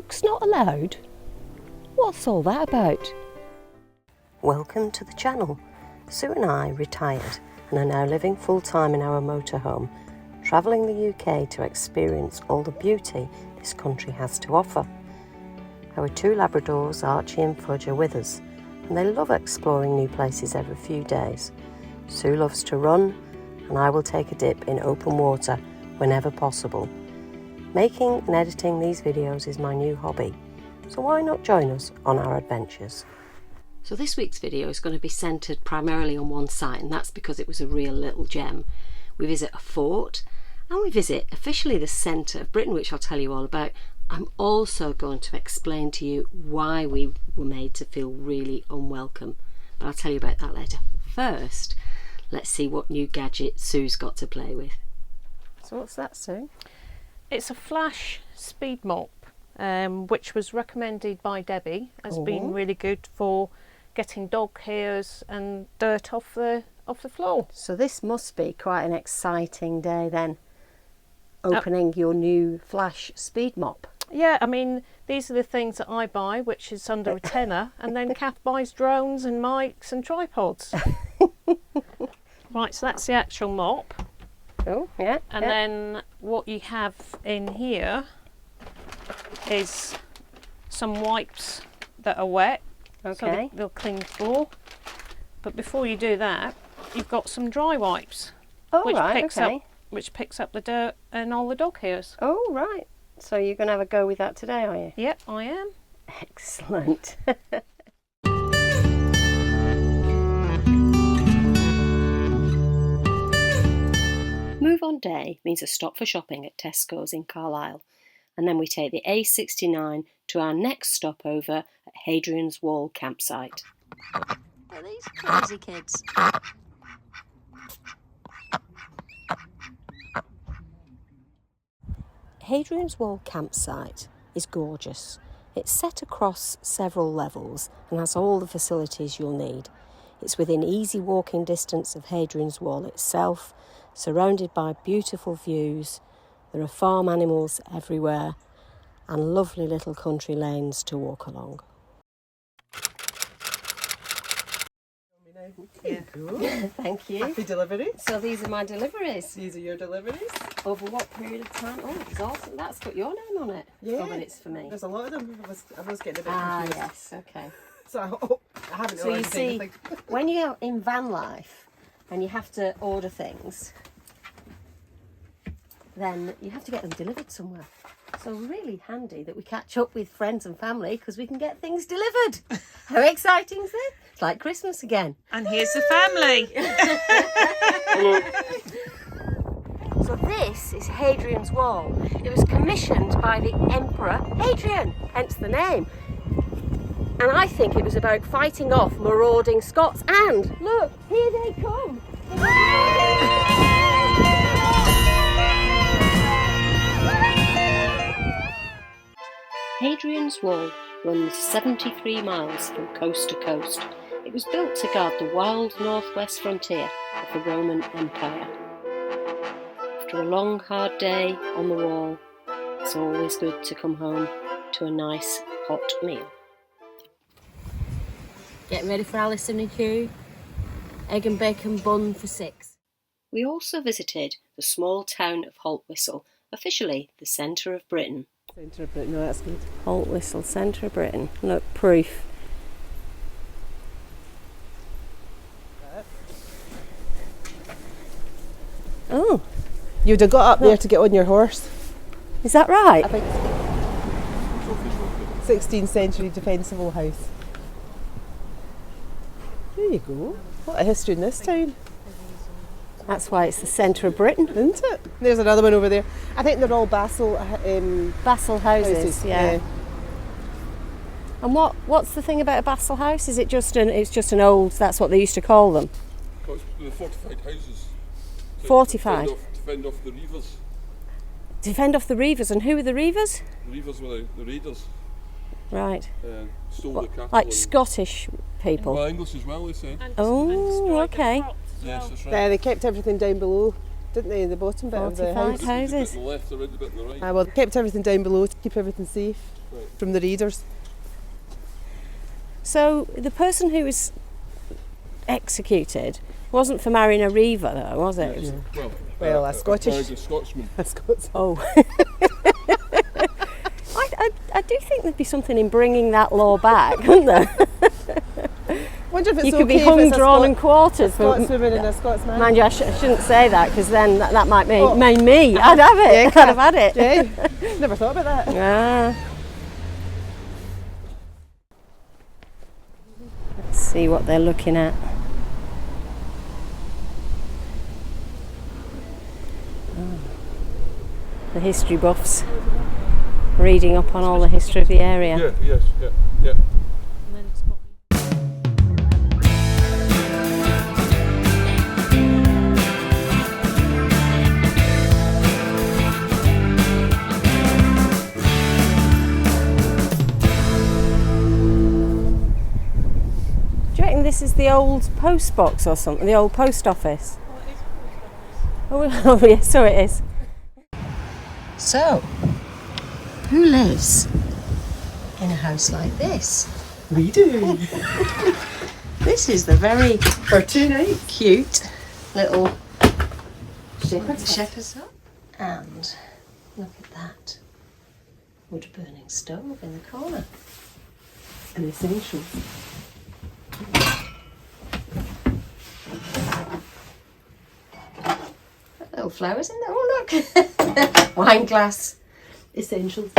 Dogs not allowed? What's all that about? Welcome to the channel. Sue and I retired and are now living full-time in our motorhome, travelling the UK to experience all the beauty this country has to offer. Our two Labradors, Archie and Fudge, are with us, and they love exploring new places every few days. Sue loves to run, and I will take a dip in open water whenever possible. Making and editing these videos is my new hobby, so why not join us on our adventures? So this week's video is going to be centred primarily on one site, and that's because it was a real little gem. We visit a fort, and we visit officially the centre of Britain, which I'll tell you all about. I'm also going to explain to you why we were made to feel really unwelcome, but I'll tell you about that later. First, let's see what new gadget Sue's got to play with. So what's that, Sue? It's a flash speed mop, which was recommended by Debbie as being really good for getting dog hairs and dirt off the floor. So this must be quite an exciting day then, opening your new flash speed mop. Yeah, I mean, these are the things that I buy, which is under a tenner, and then Kath buys drones and mics and tripods. Right, so that's the actual mop. Oh, yeah. And then what you have in here is some wipes that are wet, so they'll clean the floor. But before you do that, you've got some dry wipes, which picks up the dirt and all the dog hairs. Oh, right. So you're going to have a go with that today, are you? Yep, I am. Excellent. Move on day means a stop for shopping at Tesco's in Carlisle, and then we take the A69 to our next stopover at Hadrians Wall campsite. Are these crazy kids? Hadrians Wall campsite is gorgeous. It's set across several levels and has all the facilities you'll need. It's within easy walking distance of Hadrians Wall itself, surrounded by beautiful views. There are farm animals everywhere and lovely little country lanes to walk along. Yeah. Thank you. Happy deliveries. So these are my deliveries. These are your deliveries. Over what period of time? Oh, it's awesome. That's got your name on it. Yeah. Oh, but it's for me. There's a lot of them. I was getting a bit Ah, confused. yes. Okay. So I haven't So you ordered see, anything. when you're in van life and you have to order things, then you have to get them delivered somewhere. So really handy that we catch up with friends and family because we can get things delivered. How exciting is it? It's like Christmas again. And here's the family. So this is Hadrian's Wall. It was commissioned by the Emperor Hadrian, hence the name. And I think it was about fighting off marauding Scots. And look, here they come. Hadrian's Wall runs 73 miles from coast to coast. It was built to guard the wild northwest frontier of the Roman Empire. After a long, hard day on the wall, it's always good to come home to a nice hot meal. Getting ready for Alison and Hugh. Egg and bacon bun for 6. We also visited the small town of Haltwhistle, officially the centre of Britain. Centre of Britain, no, that's good. Haltwhistle, centre of Britain. Look, proof. Oh, You'd have got up there to get on your horse. is that right? 16th century defensible house. There you go. What a history in this town, That's why it's the centre of Britain. isn't it? There's another one over there. I think they're all Basel Basel houses, houses. yeah. And what's the thing about a Basel house? Is it just it's just an old, that's what they used to call them? It's the fortified houses. So Fortified? To fend off the reivers. Defend off the reivers, and who were the reivers? The reivers were the raiders. Right. Stole the cattle. Like Scottish people? English as well, they said. Oh, okay. Yes, that's right. They kept everything down below. didn't they, in the bottom bit of the 45 house? houses. The bit on the left, the red, the bit on the right. Well, they kept everything down below to keep everything safe Right. from the raiders. So the person who was executed wasn't for marrying a reaver, though, was it? Yeah. Well, a Scottish. A Scotsman. A Scots. Oh. I do think there'd be something in bringing that law back, wouldn't there? Wonder if it's You could okay be if hung, it's drawn a and quartered. a Scotswoman and a Scotsman. Mind you, I shouldn't say that, because then that might mean, Oh. mean me. I'd have it. Yeah, I'd have had it. Yeah, never thought about that. Ah. Let's see what they're looking at. The history buffs reading up on all the history of the area. Yeah, yes, yeah, yeah. Do you reckon this is the old post box or something? The old post office? Oh, yeah, so it is. So, who lives in a house like this? We do. This is the very For 2 nights. cute little shepherd's hut. And look at that wood burning stove in the corner. An essential. Little flowers in there. Oh, look. Wine glass. Essentials.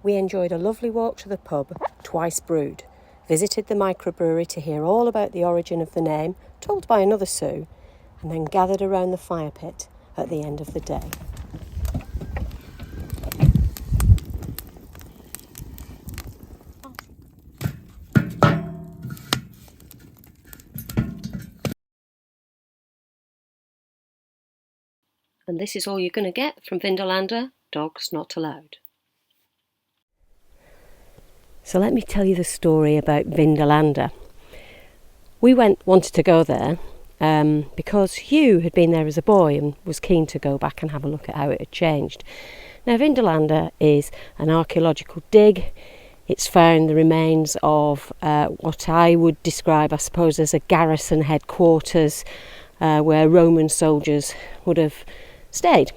We enjoyed a lovely walk to the pub, Twice Brewed, visited the microbrewery to hear all about the origin of the name, told by another Sue, and then gathered around the fire pit at the end of the day. And this is all you're going to get from Vindolana, Dogs Not Allowed. So let me tell you the story about Vindolana. We wanted to go there because Hugh had been there as a boy and was keen to go back and have a look at how it had changed. Now, Vindolana is an archeological dig. It's found the remains of what I would describe, I suppose, as a garrison headquarters where Roman soldiers would have stayed.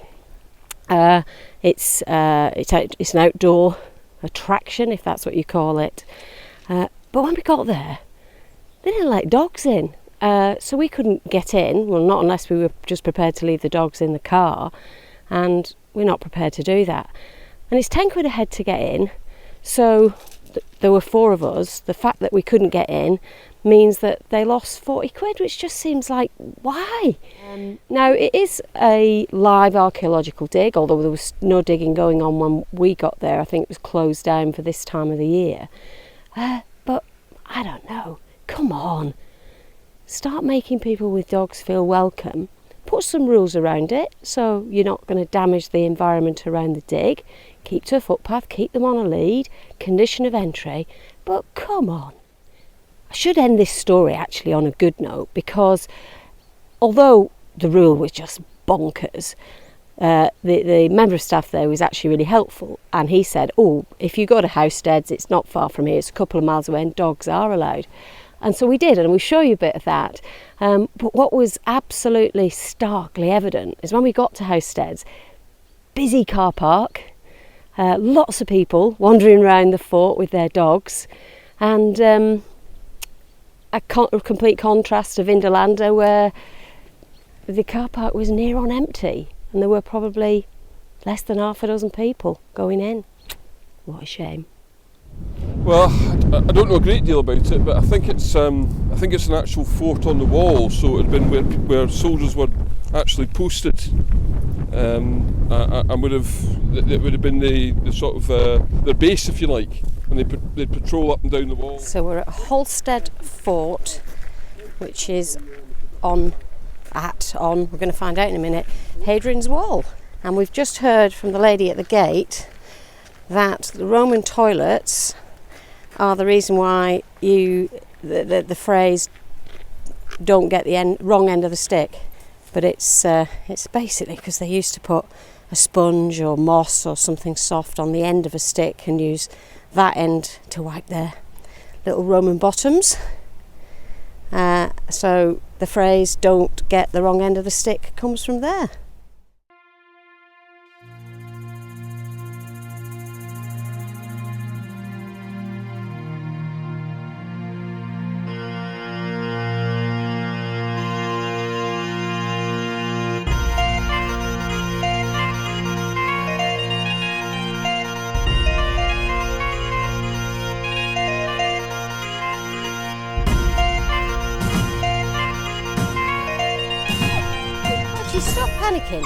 It's an outdoor attraction, if that's what you call it. But when we got there, they didn't let dogs in. So we couldn't get in, well, not unless we were just prepared to leave the dogs in the car, and we're not prepared to do that. And it's 10 quid a head to get in, so there were 4 of us. The fact that we couldn't get in means that they lost 40 quid, which just seems like, why? Now, it is a live archaeological dig, although there was no digging going on when we got there. I think it was closed down for this time of the year. But I don't know, come on. Start making people with dogs feel welcome. Put some rules around it so you're not going to damage the environment around the dig. Keep to a footpath, keep them on a lead, condition of entry. But come on. I should end this story actually on a good note, because although the rule was just bonkers, the member of staff there was actually really helpful, and he said, oh, if you go to Housesteads, it's not far from here, it's a couple of miles away and dogs are allowed. And so we did, and we'll show you a bit of that. But what was absolutely starkly evident is when we got to Housesteads, busy car park, lots of people wandering around the fort with their dogs, and a complete contrast to Vindolana, where the car park was near on empty and there were probably less than half a dozen people going in. What a shame. Well, I don't know a great deal about it, but I think it's an actual fort on the wall, so it had been where soldiers were actually posted, and it would have been the sort of their base, if you like, and they'd patrol up and down the wall. So we're at Halstead Fort, which is on, we're going to find out in a minute, Hadrians Wall. And we've just heard from the lady at the gate that the Roman toilets are the reason why the phrase don't get the wrong end of the stick, but it's basically because they used to put a sponge or moss or something soft on the end of a stick and use that end to wipe their little Roman bottoms. So the phrase "don't get the wrong end of the stick" comes from there. Stop panicking.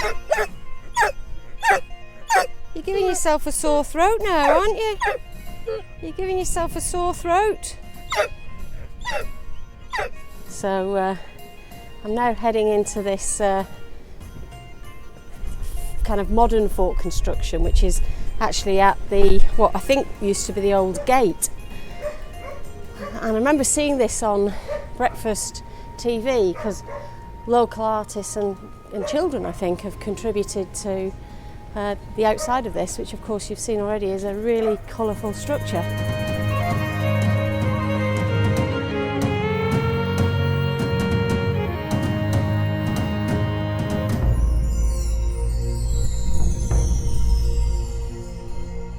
You're giving yourself a sore throat now, aren't you? You're giving yourself a sore throat. So I'm now heading into this kind of modern fort construction, which is actually at what I think used to be the old gate. And I remember seeing this on breakfast TV because local artists and children, I think, have contributed to the outside of this, which of course you've seen already is a really colourful structure.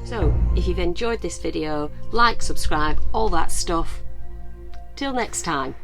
So, if you've enjoyed this video, like, subscribe, all that stuff. Till next time.